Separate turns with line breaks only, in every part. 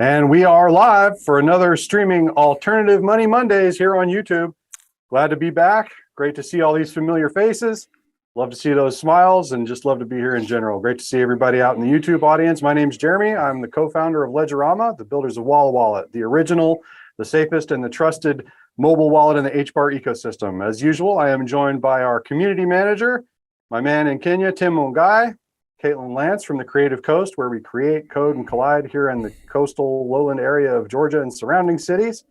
And we are live for another streaming Alternative Money Mondays here on YouTube. Glad to be back. Great to see all these familiar faces. Love to see those smiles and just love to be here in general. Great to see everybody out in the YouTube audience. My name's Jeremy. I'm the co-founder of Ledgerama, the builders of Wallawallet, the original, the safest, and the trusted mobile wallet in the HBAR ecosystem. As usual, I am joined by our community manager, my man in Kenya, Tim Mungai, Caitlin Lance from the Creative Coast, where we create, code, and collide here in the coastal lowland area of Georgia and surrounding cities.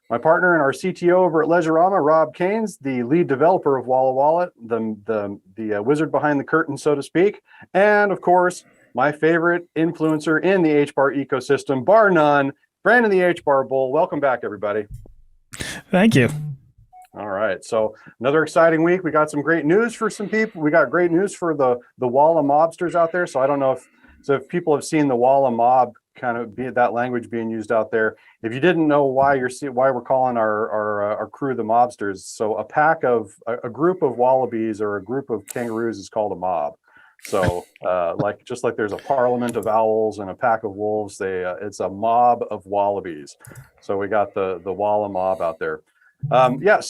My partner and our CTO over at Ledgerama, Rob Keynes, the lead developer of Wallawallet, the wizard behind the curtain, so to speak. And of course, my favorite influencer in the HBAR ecosystem, bar none, Brandon the HBAR Bull. Welcome back, everybody.
Thank you.
All right, so another exciting week. We got some great news for some people. We got great news for the Walla mobsters out there. So I don't know if people have seen the Walla mob kind of be that language being used out there. If you didn't know why we're calling our crew the mobsters, so a group of wallabies or a group of kangaroos is called a mob. So just like there's a parliament of owls and a pack of wolves, it's a mob of wallabies. So we got the Walla mob out there. Let's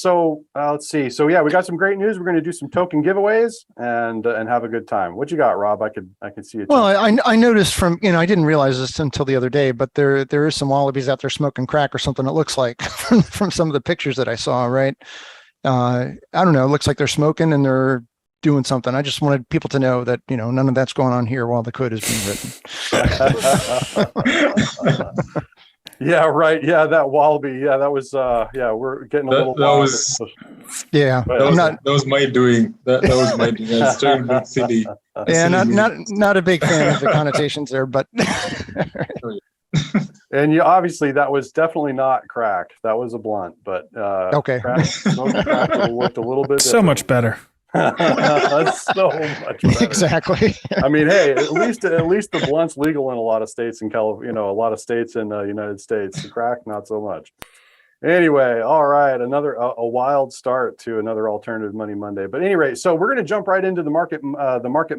see. So yeah, we got some great news. We're going to do some token giveaways and have a good time. What you got, Rob? I can see it.
Well, I noticed from, I didn't realize this until the other day, but there is some wallabies out there smoking crack or something. It looks like from some of the pictures that I saw, right? I don't know. It looks like they're smoking and they're doing something. I just wanted people to know that, none of that's going on here while the code is being written.
Yeah, right. Yeah, that wallaby. Yeah, that was. We're getting a little.
That was.
Yeah,
that was my doing. That was my doing. I started with silly.
Yeah, not a big fan of the connotations there, but.
And obviously that was definitely not crack. That was a blunt, but
okay.
Crack looked a little bit.
So much better.
That's so much better.
Exactly.
I mean, hey, at least the blunt's legal in a lot of states in California, a lot of states in the United States. The crack, not so much. Anyway, all right, a wild start to another Alternative Money Monday. But anyway, so we're going to jump right into the market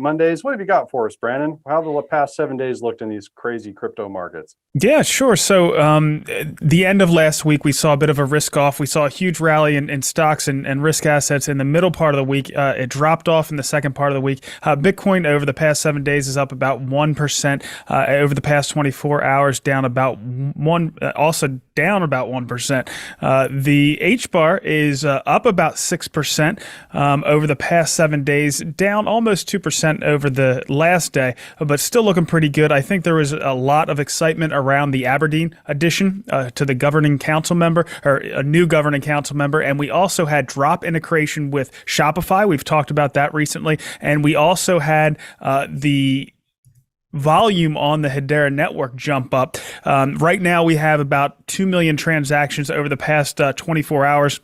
Mondays. What have you got for us, Brandon? How have the past 7 days looked in these crazy crypto markets?
Yeah, sure. So the end of last week, we saw a bit of a risk off. We saw a huge rally in stocks and risk assets in the middle part of the week. It dropped off in the second part of the week. Bitcoin over the past 7 days is up about 1%. Over the past 24 hours, down about 1%. The HBAR is up about 6% over the past 7 days, down almost 2% over the last day, but still looking pretty good. I think there was a lot of excitement around the Aberdeen addition to the governing council member, or a new governing council member, and we also had drop integration with Shopify. We've talked about that recently, and we also had the volume on the Hedera network jump up. Right now we have about 2 million transactions over the past 24 hours.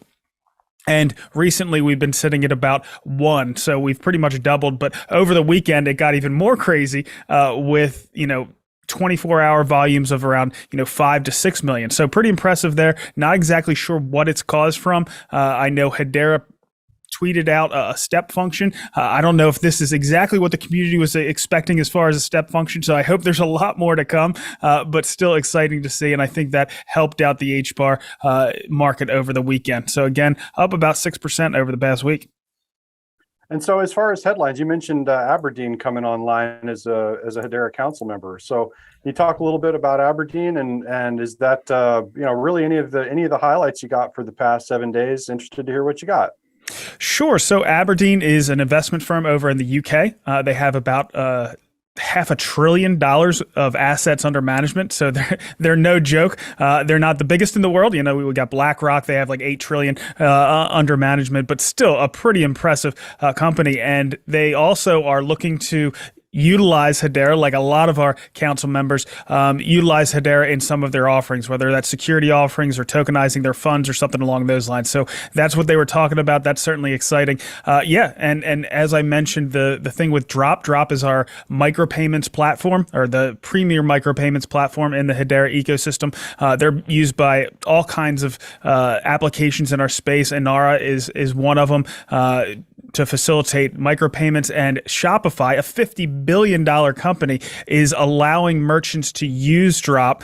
And recently we've been sitting at about 1. So we've pretty much doubled. But over the weekend, it got even more crazy with, 24-hour volumes of around 5 to 6 million. So pretty impressive there. Not exactly sure what it's caused from. I know Hedera tweeted out a step function. I don't know if this is exactly what the community was expecting as far as a step function, so I hope there's a lot more to come, but still exciting to see, and I think that helped out the HBAR market over the weekend. So again, up about 6% over the past week.
And so as far as headlines, you mentioned Aberdeen coming online as a Hedera council member. So can you talk a little bit about Aberdeen and is that really any of the highlights you got for the past 7 days? Interested to hear what you got.
Sure. So Aberdeen is an investment firm over in the UK. They have about $500 billion of assets under management. So they're no joke. They're not the biggest in the world. We got BlackRock. They have like $8 trillion under management, but still a pretty impressive company. And they also are looking to utilize Hedera, like a lot of our council members utilize Hedera in some of their offerings, whether that's security offerings or tokenizing their funds or something along those lines. So that's what they were talking about. That's certainly exciting. And as I mentioned, the thing with Drop is our micropayments platform, or the premier micropayments platform in the Hedera ecosystem. They're used by all kinds of applications in our space. Inara is one of them. to facilitate micropayments, and Shopify, a $50 billion company, is allowing merchants to use Drop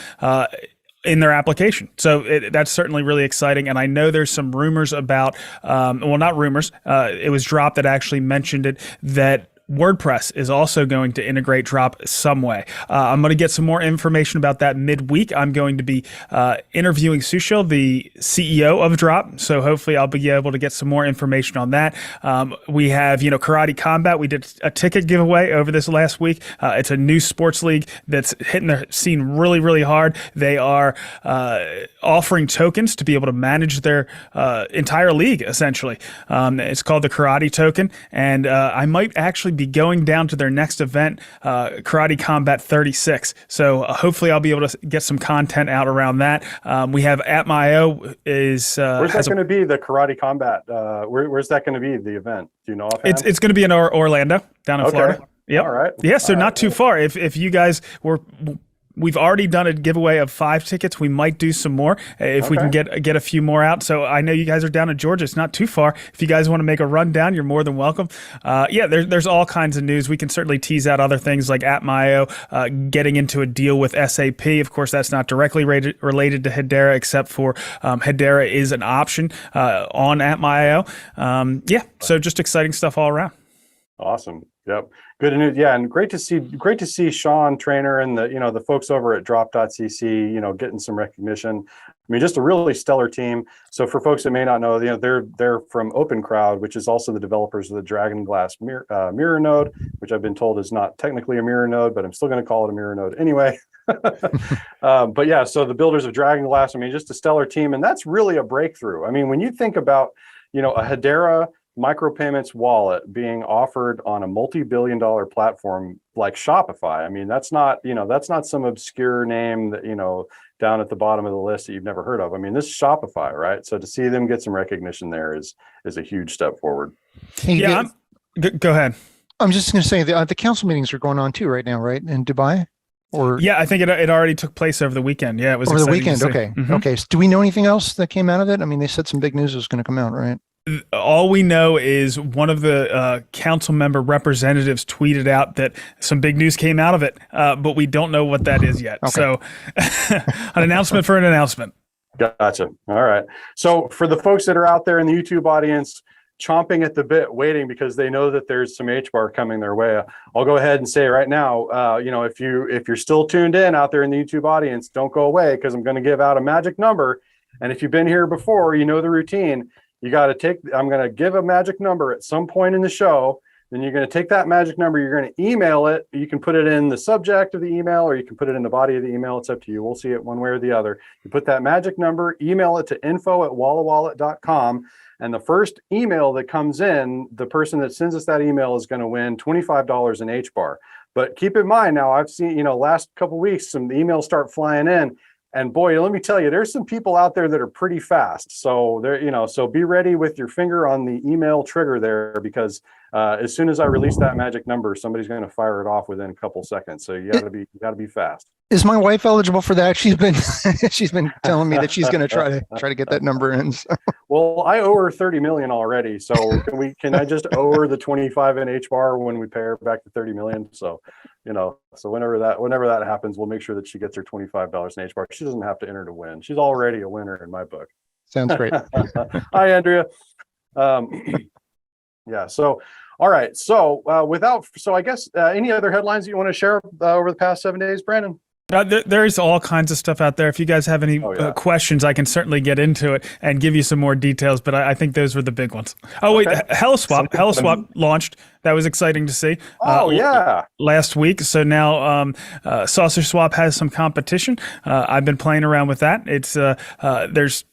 in their application. So that's certainly really exciting. And I know there's some rumors about, well, not rumors, it was Drop that actually mentioned it, that WordPress is also going to integrate Drop some way. I'm going to get some more information about that midweek. I'm going to be interviewing Sushil, the CEO of Drop. So hopefully I'll be able to get some more information on that. We have, Karate Combat. We did a ticket giveaway over this last week. It's a new sports league that's hitting the scene really, really hard. They are offering tokens to be able to manage their entire league, essentially. It's called the Karate Token. And I might actually be going down to their next event, Karate Combat 36. So hopefully I'll be able to get some content out around that. We have @my.io is
where's that going to be, the Karate Combat? Where's that going to be, the event? Do you know offhand?
It's going to be in Orlando, down in Florida. Yep.
All right.
Yeah, so not too far. If you guys we've already done a giveaway of 5 tickets. We might do some more if we can get a few more out. So I know you guys are down in Georgia. It's not too far. If you guys want to make a run down, you're more than welcome. There's all kinds of news. We can certainly tease out other things like @my.io getting into a deal with SAP. Of course, that's not directly related to Hedera, except for Hedera is an option on @my.io. So just exciting stuff all around.
Awesome. Yep. Good news. Yeah. And great to see Sean Trainer and the folks over at drop.cc, getting some recognition. I mean, just a really stellar team. So for folks that may not know, they're from Open Crowd, which is also the developers of the Dragon Glass mirror node, which I've been told is not technically a mirror node, but I'm still going to call it a mirror node anyway. But yeah, so the builders of Dragon Glass, I mean, just a stellar team. And that's really a breakthrough. I mean, when you think about, a Hedera micropayments wallet being offered on a multi-billion-dollar platform like Shopify. I mean, that's not some obscure name that, down at the bottom of the list that you've never heard of. I mean, this is Shopify, right? So to see them get some recognition there is a huge step forward.
Yeah. Go ahead.
I'm just going to say the council meetings are going on too right now, right? In Dubai?
Yeah, I think it already took place over the weekend. Yeah, it was
over the weekend.
Okay.
Mm-hmm. Okay. So do we know anything else that came out of it? I mean, they said some big news was going to come out, right?
All we know is one of the council member representatives tweeted out that some big news came out of it, but we don't know what that is yet. Okay. So an announcement for an announcement.
Gotcha. All right. So for the folks that are out there in the YouTube audience, chomping at the bit, waiting because they know that there's some HBAR coming their way, I'll go ahead and say right now, if you're still tuned in out there in the YouTube audience, don't go away, because I'm going to give out a magic number. And if you've been here before, you know the routine. I'm going to give a magic number at some point in the show. Then you're going to take that magic number, you're going to email it. You can put it in the subject of the email, or you can put it in the body of the email. It's up to you. We'll see it one way or the other. You put that magic number, email it to info@wallawallet.com. And the first email that comes in, the person that sends us that email is going to win $25 in HBAR. But keep in mind now, I've seen, last couple of weeks, some emails start flying in. And boy, let me tell you, there's some people out there that are pretty fast. So so be ready with your finger on the email trigger there, because as soon as I release that magic number, somebody's going to fire it off within a couple seconds. So you got to be fast.
Is my wife eligible for that? She's been telling me that she's going to try to get that number in. So.
Well, I owe her 30 million already. So can I just owe her the 25 in HBAR when we pay her back the 30 million? So, so whenever that happens, we'll make sure that she gets her $25 in HBAR. She doesn't have to enter to win. She's already a winner in my book.
Sounds great.
Hi, Andrea. Yeah. So, all right. So I guess any other headlines that you want to share over the past 7 days, Brandon?
There's all kinds of stuff out there. If you guys have any questions, I can certainly get into it and give you some more details, but I think those were the big ones. Oh, wait, HelloSwap launched. That was exciting to see. Last week. So now Saucer Swap has some competition. I've been playing around with that. It's there's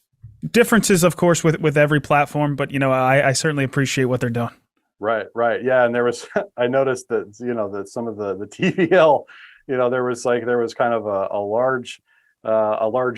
differences, of course, with every platform, but I certainly appreciate what they're doing. Right.
Yeah, and there was I noticed that that some of the TVL, there was kind of a large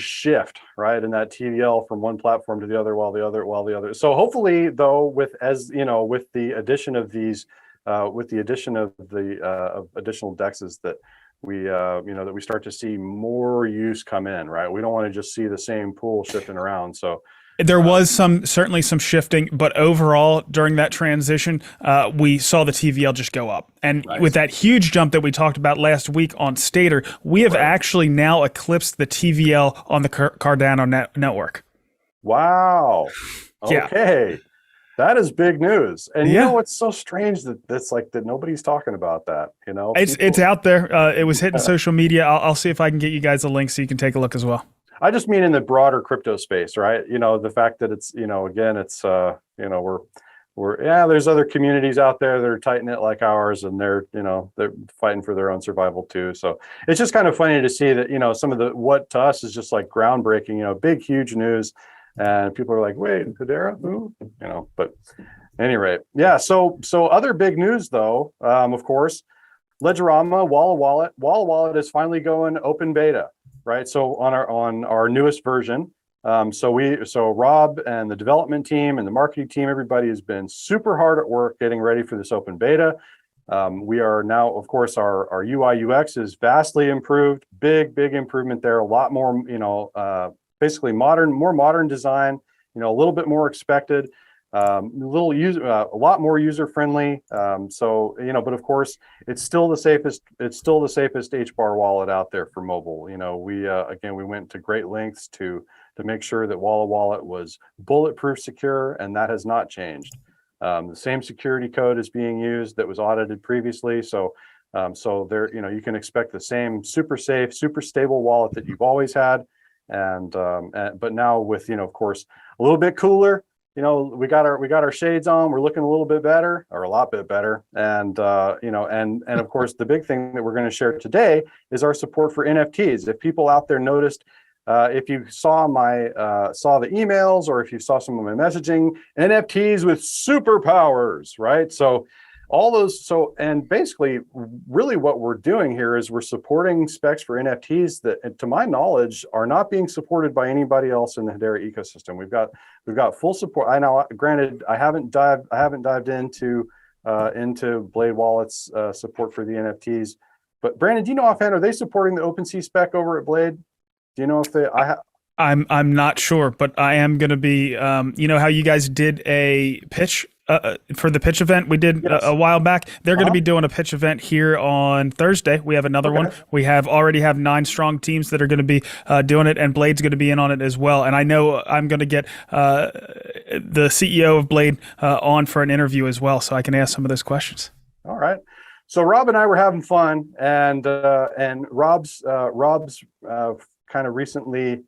shift, right, in that TVL from one platform to the other, while the other. So hopefully, though, with the addition of these, with the addition of the of additional dexes, that that we start to see more use come in, right? We don't want to just see the same pool shifting around. So
There was certainly some shifting, but overall during that transition, we saw the TVL just go up. And
Nice.
with that huge jump that we talked about last week on Stater, we have actually now eclipsed the TVL on the Cardano network.
Wow.
Yeah.
Okay. That is big news. And you
Yeah.
know what's so strange that's like that nobody's talking about that, you know?
It's out there. It was hitting social media. I'll see if I can get you guys a link so you can take a look as well.
I just mean in the broader crypto space, right? You know, the fact that it's, you know, again, it's, you know, there's other communities out there that are tight knit like ours, and they're, you know, they're fighting for their own survival too. So it's just kind of funny to see that, you know, some of what to us is just like groundbreaking, you know, big, huge news. And people are like, wait, Hedera? Who? You know, but at any rate, yeah. So other big news though, of course, Ledgerama, Wallawallet is finally going open beta, right? So on our newest version. So Rob and the development team and the marketing team, everybody has been super hard at work getting ready for this open beta. We are now, of course, our UI UX is vastly improved, big improvement there. A lot more, you know, basically more modern design, you know, a little bit more expected, a lot more user friendly. So, you know, but of course, it's still the safest HBAR wallet out there for mobile. You know, we went to great lengths to make sure that Wallawallet was bulletproof secure, and that has not changed. The same security code is being used that was audited previously. So there, you know, you can expect the same super safe, super stable wallet that you've always had. But now with, you know, of course, a little bit cooler, you know, we got our shades on, we're looking a little bit better, or a lot bit better. And, you know, and of course, the big thing that we're going to share today is our support for NFTs. If people out there noticed, if you saw the emails, or if you saw some of my messaging, NFTs with superpowers, right? So all those, and basically really what we're doing here is we're supporting specs for NFTs that, to my knowledge, are not being supported by anybody else in the Hedera ecosystem. We've got full support. I know, granted, I haven't dived into Blade Wallet's support for the NFTs, but Brandon, do you know offhand, are they supporting the OpenSea spec over at Blade? Do you know if they?
I'm not sure, but I am going to be. You know how you guys did a pitch for the pitch event we did a while back? They're going to be doing a pitch event here on Thursday. We have another one. We already have 9 strong teams that are going to be doing it, and Blade's going to be in on it as well. And I know I'm going to get the CEO of Blade on for an interview as well, so I can ask some of those questions.
All right. So Rob and I were having fun, and Rob's kind of recently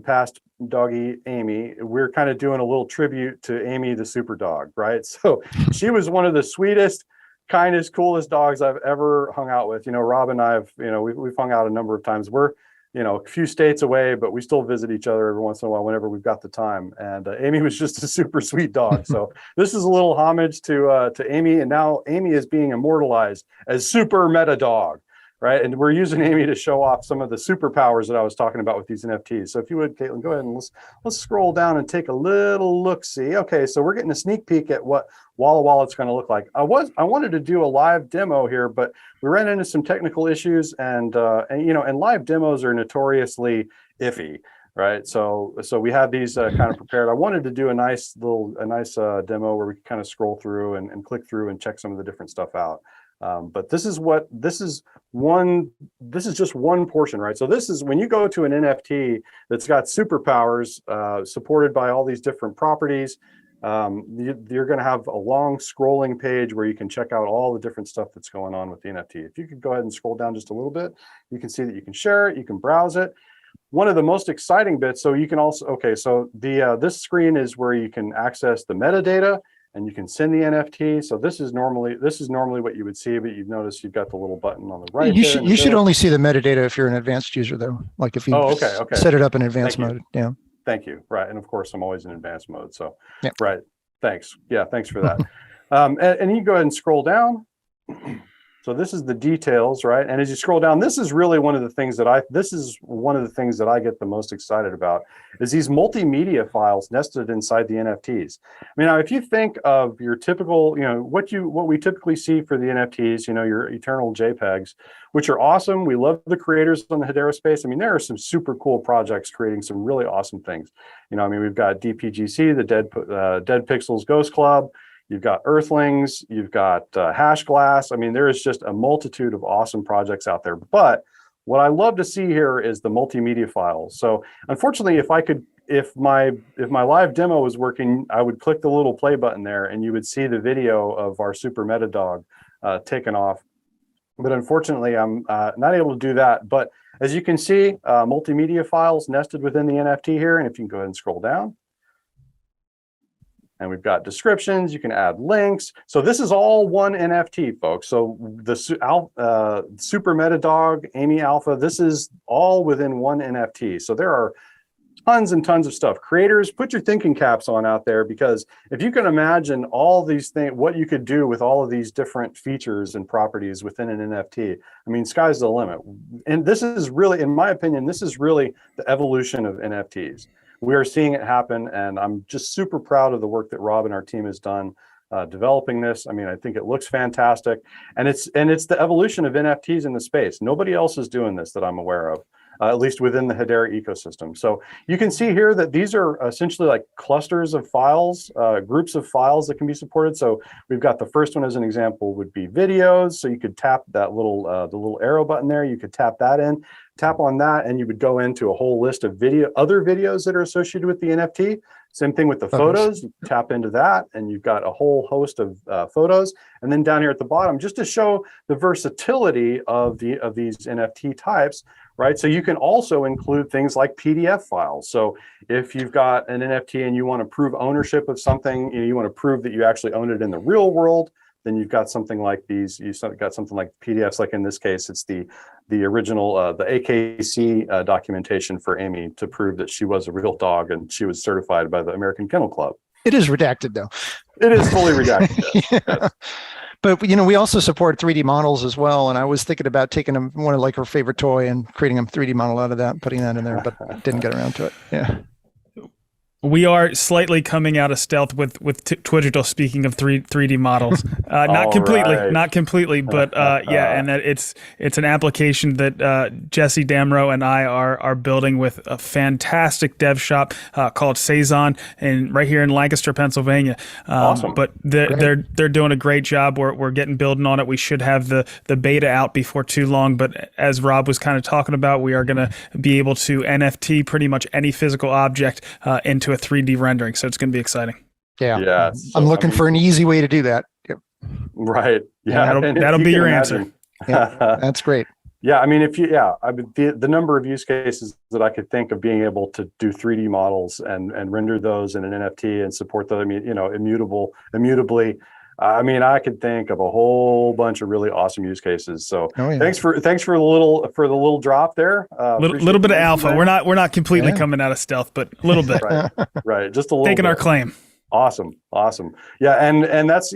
passed doggy Amy. We're kind of doing a little tribute to Amy the super dog, right? So she was one of the sweetest, kindest, coolest dogs I've ever hung out with. You know, Rob and I have, you know, we've hung out a number of times. We're, you know, a few states away, but we still visit each other every once in a while whenever we've got the time. And Amy was just a super sweet dog. So this is a little homage to Amy, and now Amy is being immortalized as super meta dog. Right, and we're using Amy to show off some of the superpowers that I was talking about with these NFTs. So if you would, Caitlin, go ahead and let's scroll down and take a little look-see. Okay, so we're getting a sneak peek at what Wallawallet's going to look like. I wanted to do a live demo here, but we ran into some technical issues, and you know, and live demos are notoriously iffy, right? So we have these kind of prepared. I wanted to do a nice demo where we can kind of scroll through and click through and check some of the different stuff out. But this is just one portion, right? So this is when you go to an NFT that's got superpowers supported by all these different properties. You're going to have a long scrolling page where you can check out all the different stuff that's going on with the NFT. If you could go ahead and scroll down just a little bit, you can see that you can share it, you can browse it. One of the most exciting bits, so you can also, okay, so this screen is where you can access the metadata, and you can send the NFT. So this is normally what you would see, but you've noticed you've got the little button on the right.
You should only see the metadata if you're an advanced user, though. Like if you set it up in advanced mode. Yeah.
Thank you. Right, and of course I'm always in advanced mode. So
yeah.
Right. Thanks. Yeah. Thanks for that. And you can go ahead and scroll down. So this is the details, right? And as you scroll down, this is really one of the things that I get the most excited about is these multimedia files nested inside the NFTs. I mean, now if you think of your typical, what we typically see for the NFTs, your eternal JPEGs, which are awesome. We love the creators on the Hedera space. I mean, there are some super cool projects creating some really awesome things. I mean, we've got DPGC, the Dead Pixels Ghost Club. You've got Earthlings, you've got Hash Glass. I mean, there is just a multitude of awesome projects out there. But what I love to see here is the multimedia files. So unfortunately, if my live demo was working, I would click the little play button there and you would see the video of our super meta dog taken off. But unfortunately, I'm not able to do that. But as you can see, multimedia files nested within the NFT here. And if you can go ahead and scroll down. And we've got descriptions, you can add links. So this is all one NFT, folks. So the Super Meta Dog, Amy Alpha, this is all within one NFT. So there are tons and tons of stuff. Creators, put your thinking caps on out there, because if you can imagine all these things, what you could do with all of these different features and properties within an NFT, I mean, sky's the limit. And this is really, in my opinion, this is really the evolution of NFTs. We are seeing it happen, and I'm just super proud of the work that Rob and our team has done developing this. I mean, I think it looks fantastic, and it's the evolution of NFTs in the space. Nobody else is doing this that I'm aware of, at least within the Hedera ecosystem. So you can see here that these are essentially like clusters of files, groups of files that can be supported. So we've got the first one as an example would be videos. So you could tap that little the little arrow button there. You could tap that in. Tap on that and you would go into a whole list of other videos that are associated with the NFT. Same thing with the photos. You tap into that and you've got a whole host of photos. And then down here at the bottom, just to show the versatility of these NFT types, right? So you can also include things like PDF files. So if you've got an NFT and you want to prove ownership of something, you want to prove that you actually own it in the real world, then you've got something like these. You've got something like PDFs. Like in this case, it's the original the AKC documentation for Amy to prove that she was a real dog and she was certified by the American Kennel Club.
It is redacted though.
It is fully redacted. Yes.
Yeah.
Yes.
But we also support 3D models as well. And I was thinking about taking one of like her favorite toy and creating a 3D model out of that and putting that in there, but didn't get around to it. Yeah.
We are slightly coming out of stealth with Twigital. Speaking of 3D models, not completely, but yeah, and that it's an application that Jesse Damrow and I are building with a fantastic dev shop called Saison, and right here in Lancaster, Pennsylvania.
Awesome.
But they're doing a great job. We're getting building on it. We should have the beta out before too long. But as Rob was kind of talking about, we are going to be able to NFT pretty much any physical object into a 3D rendering, so it's going to be exciting.
Yeah. I'm looking for an easy way to do that. Yep.
Right. Yeah.
That'll be your answer.
Yeah, that's great.
Yeah. I mean, the number of use cases that I could think of being able to do 3D models and render those in an NFT and support those, I mean, immutably. I mean, I could think of a whole bunch of really awesome use cases. So thanks for the little drop there.
Little bit of alpha. We're not completely coming out of stealth, but a little bit.
Right. Just a little
taking
bit.
our claim.
Awesome. Yeah, and that's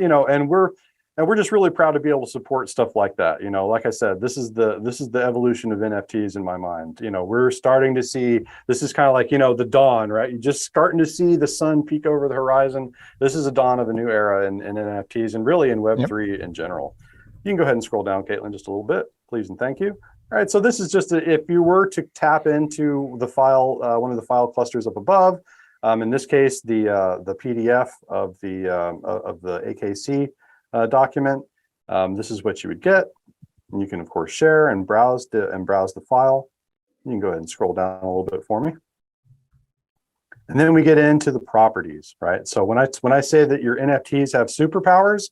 and we're just really proud to be able to support stuff like that. Like I said, this is the evolution of NFTs in my mind. We're starting to see, this is kind of like, the dawn, right? You're just starting to see the sun peek over the horizon. This is a dawn of a new era in NFTs and really in Web3 in general. You can go ahead and scroll down, Caitlin, just a little bit, please and thank you. All right, so this is just if you were to tap into the file, one of the file clusters up above. In this case, the PDF of the AKC document. This is what you would get, and you can of course share and browse the file. You can go ahead and scroll down a little bit for me, and then we get into the properties, right? So when I say that your NFTs have superpowers,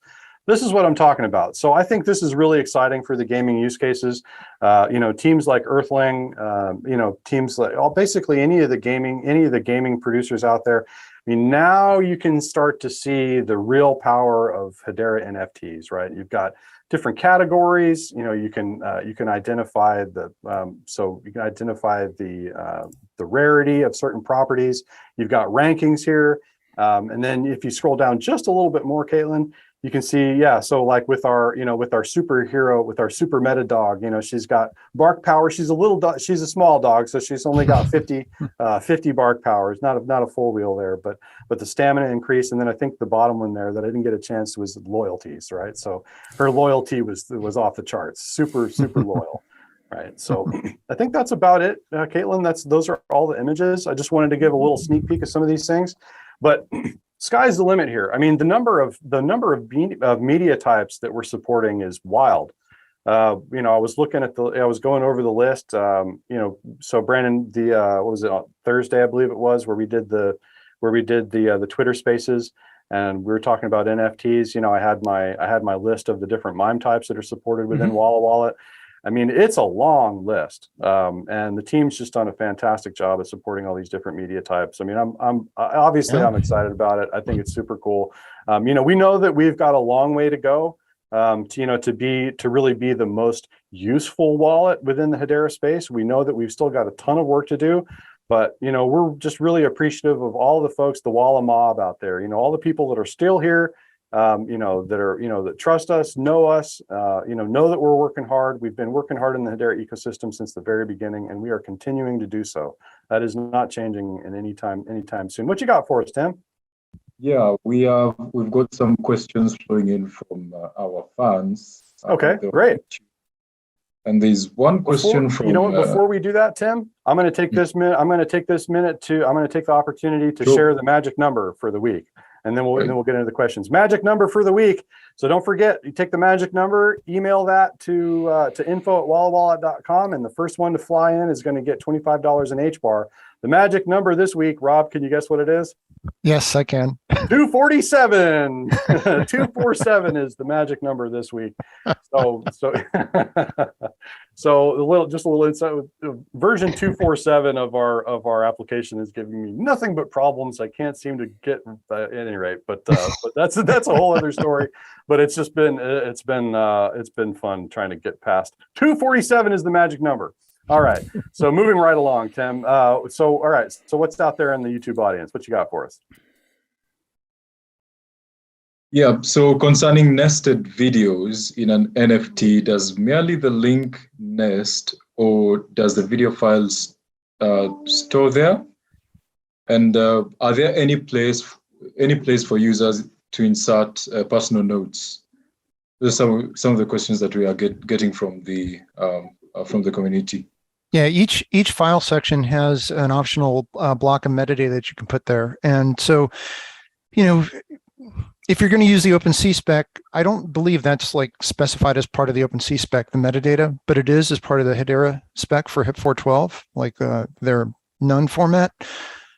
this is what I'm talking about. So I think this is really exciting for the gaming use cases. Teams like Earthling, teams like basically any of the gaming producers out there. I mean, now you can start to see the real power of Hedera NFTs, right? You've got different categories. You can identify the rarity of certain properties. You've got rankings here, and then if you scroll down just a little bit more, Caitlin, you can see, yeah. So like with our, with our superhero, with our super meta dog, she's got bark power. She's a little dog. She's a small dog, so she's only got 50 bark powers. Not a full wheel there, but the stamina increase. And then I think the bottom one there that I didn't get a chance was loyalties, right? So her loyalty was off the charts. Super loyal. Right. So I think that's about it, Caitlin. Those are all the images. I just wanted to give a little sneak peek of some of these things, but sky's the limit here. I mean, the number of media types that we're supporting is wild. I was looking at I was going over the list. So Brandon, what was it, on Thursday, I believe it was, where we did the Twitter Spaces, and we were talking about NFTs. I had my list of the different mime types that are supported within Wallawallet. I mean, it's a long list, and the team's just done a fantastic job at supporting all these different media types. I mean, I'm excited about it. I think it's super cool. We know that we've got a long way to go, to really be the most useful wallet within the Hedera space. We know that we've still got a ton of work to do, but we're just really appreciative of all the folks, the Walla mob out there. All the people that are still here. That trust us, know us, know that we're working hard. We've been working hard in the Hedera ecosystem since the very beginning, and we are continuing to do so. That is not changing in anytime soon. What you got for us, Tim?
Yeah, we've got some questions flowing in from our fans.
Okay, great.
And there's one question
before we do that, Tim, I'm going to take this minute. I'm going to take the opportunity to share the magic number for the week. And then we'll get into the questions. Magic number for the week. So don't forget, you take the magic number, email that to info@wallawallet.com, and the first one to fly in is going to get $25 in HBAR. The magic number this week, Rob, can you guess what it is?
Yes, I can.
247. 247 is the magic number this week. So a little insight. Version 247 of our application is giving me nothing but problems. I can't seem to get at any rate, but that's a whole other story. But it's been fun trying to get past 247 is the magic number. All right. So moving right along, Tim. All right. So what's out there in the YouTube audience? What you got for us?
Yeah. So concerning nested videos in an NFT, does merely the link nest, or does the video files store there? And are there any place for users to insert personal notes? Those are some of the questions that we are getting from the community.
Yeah, each file section has an optional block of metadata that you can put there. And so, if you're going to use the OpenC spec, I don't believe that's like specified as part of the OpenC spec, the metadata, but it is as part of the Hedera spec for HIP 412, like their none format.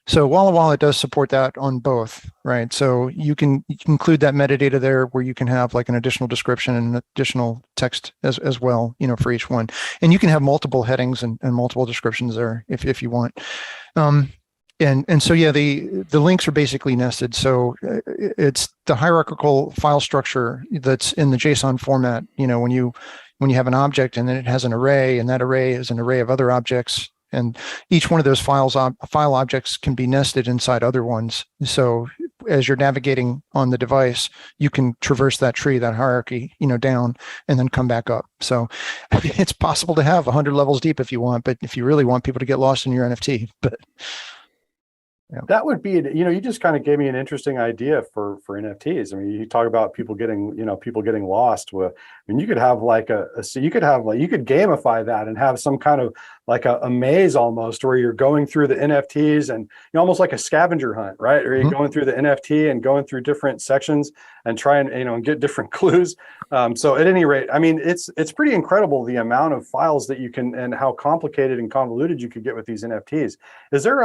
So Wallawallet does support that on both, right? So you can include that metadata there, where you can have like an additional description and additional text as well, for each one. And you can have multiple headings and multiple descriptions there if you want. And so yeah, the links are basically nested. So it's the hierarchical file structure that's in the JSON format. When you have an object and then it has an array, and that array is an array of other objects. And each one of those file objects can be nested inside other ones. So as you're navigating on the device, you can traverse that tree, that hierarchy, down, and then come back up. So it's possible to have 100 levels deep if you want, but if you really want people to get lost in your NFT, but yeah. That would be,
you just kind of gave me an interesting idea for NFTs. I mean, you talk about people getting lost. I mean, you could have you could gamify that and have some kind of like a maze almost, where you're going through the NFTs and almost like a scavenger hunt, right? Or you're going through the NFT and going through different sections and try and and get different clues. So at any rate, I mean, it's pretty incredible the amount of files that you can, and how complicated and convoluted you could get with these NFTs. Is there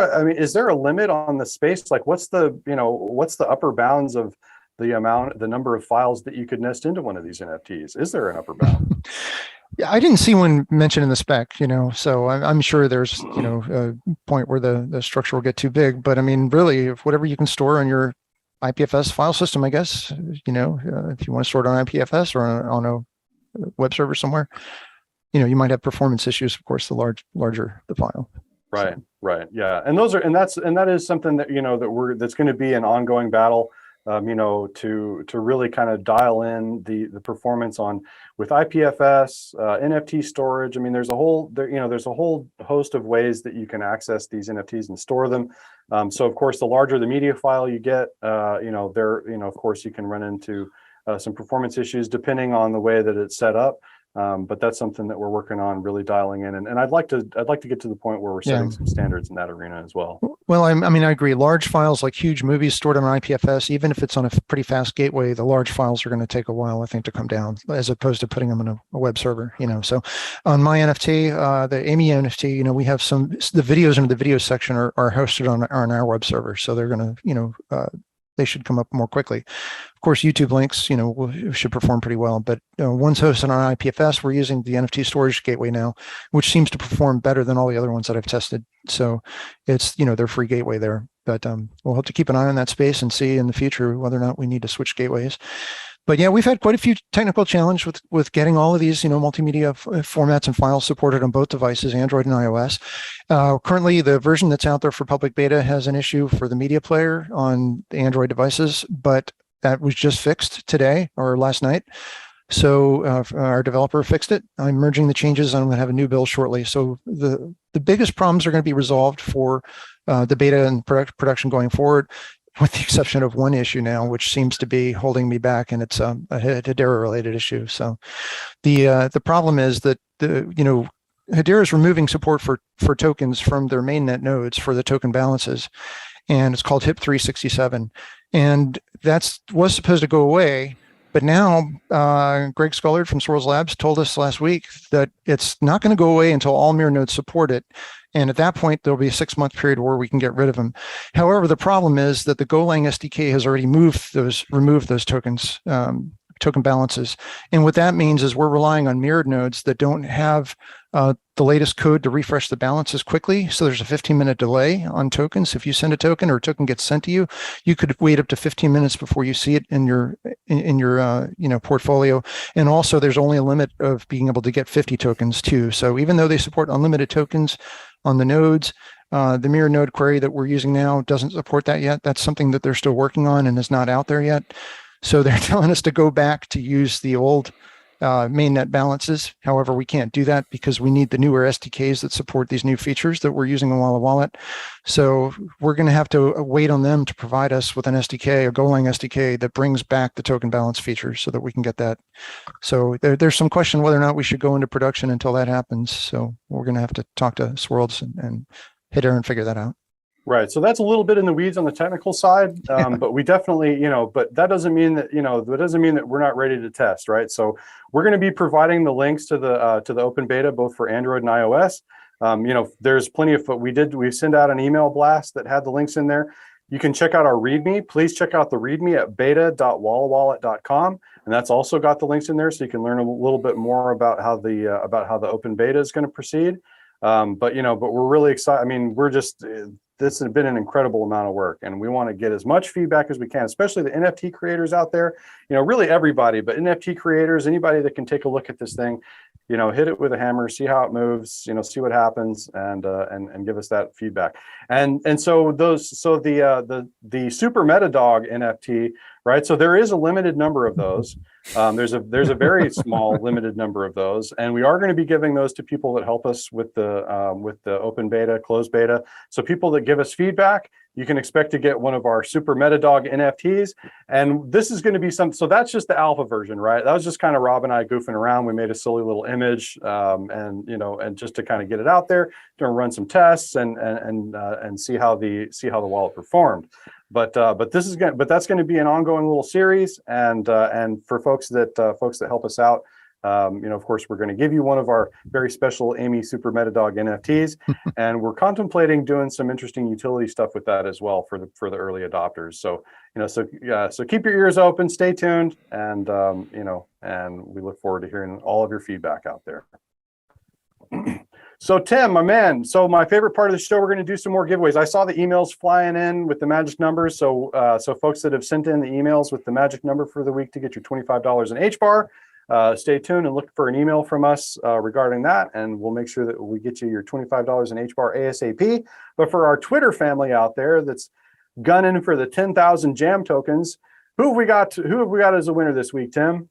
a limit on the space? Like, what's the upper bounds of the number of files that you could nest into one of these NFTs? Is there an upper bound?
Yeah, I didn't see one mentioned in the spec, so I'm sure there's, a point where the structure will get too big. But I mean, really, if whatever you can store on your IPFS file system, I guess, if you want to store it on IPFS or on a web server somewhere, you might have performance issues, of course, the larger the file.
Right. Yeah. And that is something that, that's going to be an ongoing battle. to really kind of dial in the performance on with IPFS, NFT storage. I mean, there's a whole host of ways that you can access these NFTs and store them. So of course, the larger the media file you get, of course you can run into some performance issues depending on the way that it's set up. But that's something that we're working on really dialing in, and I'd like to get to the point where we're setting some standards in that arena as well.
Well, I mean, I agree. Large files like huge movies stored on IPFS, even if it's on a pretty fast gateway, the large files are going to take a while, I think, to come down, as opposed to putting them in a web server. So on my NFT, the Amy NFT, we have the videos in the video section are hosted on our web server, so they're going to, they should come up more quickly. Of course, YouTube links, should perform pretty well, but one's hosted on IPFS. We're using the NFT storage gateway now, which seems to perform better than all the other ones that I've tested. So it's, their free gateway there, but we'll have to keep an eye on that space and see in the future whether or not we need to switch gateways. But yeah, we've had quite a few technical challenges with getting all of these, multimedia formats and files supported on both devices, Android and iOS. Currently, the version that's out there for public beta has an issue for the media player on the Android devices, but that was just fixed today or last night. So our developer fixed it. I'm merging the changes. I'm going to have a new build shortly. So the biggest problems are going to be resolved for the beta and production going forward, with the exception of one issue now, which seems to be holding me back, and it's a Hedera-related issue. So the problem is that Hedera is removing support for tokens from their mainnet nodes for the token balances, and it's called HIP 367, and was supposed to go away. But now, Greg Scullard from Swirls Labs told us last week that it's not going to go away until all mirror nodes support it. And at that point, there'll be a 6-month period where we can get rid of them. However, the problem is that the Golang SDK has already removed those tokens, token balances. And what that means is we're relying on mirrored nodes that don't have the latest code to refresh the balances quickly. So there's a 15-minute delay on tokens. If you send a token or a token gets sent to you, you could wait up to 15 minutes before you see it in your portfolio. And also, there's only a limit of being able to get 50 tokens too. So even though they support unlimited tokens on the nodes, the mirror node query that we're using now doesn't support that yet. That's something that they're still working on and is not out there yet. So they're telling us to go back to use the old mainnet balances. However, we can't do that because we need the newer SDKs that support these new features that we're using in Wallawallet. So we're going to have to wait on them to provide us with an SDK, a Golang SDK that brings back the token balance features so that we can get that. So there's some question whether or not we should go into production until that happens. So we're going to have to talk to Swirls and Hedera and figure that out.
Right. So that's a little bit in the weeds on the technical side, but we definitely, but that doesn't mean that, that we're not ready to test, right? So we're going to be providing the links to the open beta, both for Android and iOS. There's plenty of, we send out an email blast that had the links in there. You can check out our README. Please check out the README at beta.wallawallet.com. And that's also got the links in there, so you can learn a little bit more about how the open beta is going to proceed. But we're really excited. I mean, this has been an incredible amount of work, and we want to get as much feedback as we can, especially the NFT creators out there, really everybody, but NFT creators, anybody that can take a look at this thing, hit it with a hammer, see how it moves, see what happens, and give us that feedback. And so the Super Metadog NFT, right? So there is a limited number of those. There's a very small limited number of those, and we are going to be giving those to people that help us with the open beta, closed beta. So people that give us feedback, you can expect to get one of our Super Metadog NFTs. And this is going to be so that's just the alpha version, right? That was just kind of Rob and I goofing around. We made a silly little image, and just to kind of get it out there, going to run some tests and see how the wallet performed. But that's going to be an ongoing little series, and for folks that help us out, of course, we're going to give you one of our very special Amy Super Metadog NFTs, and we're contemplating doing some interesting utility stuff with that as well for the early adopters. So so keep your ears open, stay tuned, and and we look forward to hearing all of your feedback out there. So Tim, my man, so my favorite part of the show, we're going to do some more giveaways. I saw the emails flying in with the magic numbers. So folks that have sent in the emails with the magic number for the week to get your $25 in HBAR, stay tuned and look for an email from us regarding that, and we'll make sure that we get you your $25 in HBAR ASAP. But for our Twitter family out there that's gunning for the 10,000 jam tokens, Who have we got? Who have we got as a winner this week, Tim?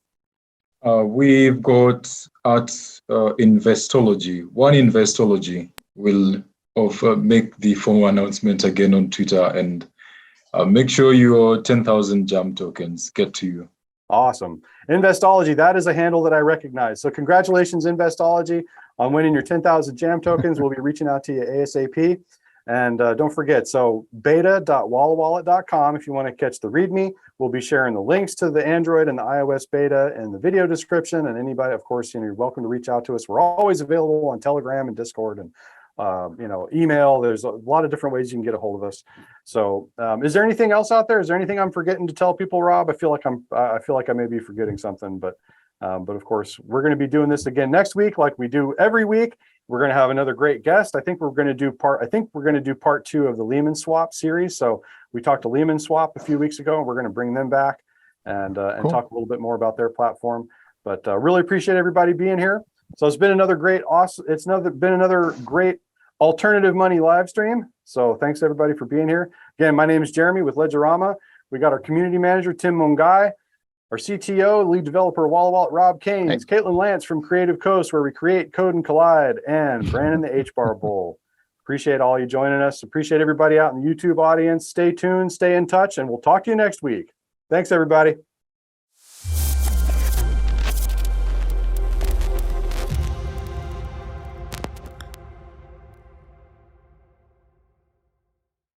We've got at Investology. One Investology will make the formal announcement again on Twitter, and make sure your 10,000 jam tokens get to you.
Awesome. Investology, that is a handle that I recognize. So congratulations, Investology, on winning your 10,000 jam tokens. We'll be reaching out to you ASAP. And don't forget, so beta.wallawallet.com if you want to catch the README. We'll be sharing the links to the Android and the iOS beta in the video description. And anybody, of course, you're welcome to reach out to us. We're always available on Telegram and Discord and email. There's a lot of different ways you can get a hold of us. So is there anything else out there? Is there anything I'm forgetting to tell people, Rob? I feel like I may be forgetting something, but of course, we're going to be doing this again next week, like we do every week. We're going to have another great guest. I think we're going to do part 2 of the Lehman Swap series. So we talked to Lehman Swap a few weeks ago, and we're going to bring them back and
Cool.
talk a little bit more about their platform. But really appreciate everybody being here. So it's been another great, great alternative money live stream. So thanks everybody for being here. Again, my name is Jeremy with Ledgerama. We got our community manager, Tim Mungai, our CTO, lead developer, Wallawallet, Rob Keynes, Caitlin Lance from Creative Coast, where we create, code, and collide, and Brandon the H-Bar Bull. Appreciate all you joining us. Appreciate everybody out in the YouTube audience. Stay tuned, stay in touch, and we'll talk to you next week. Thanks, everybody.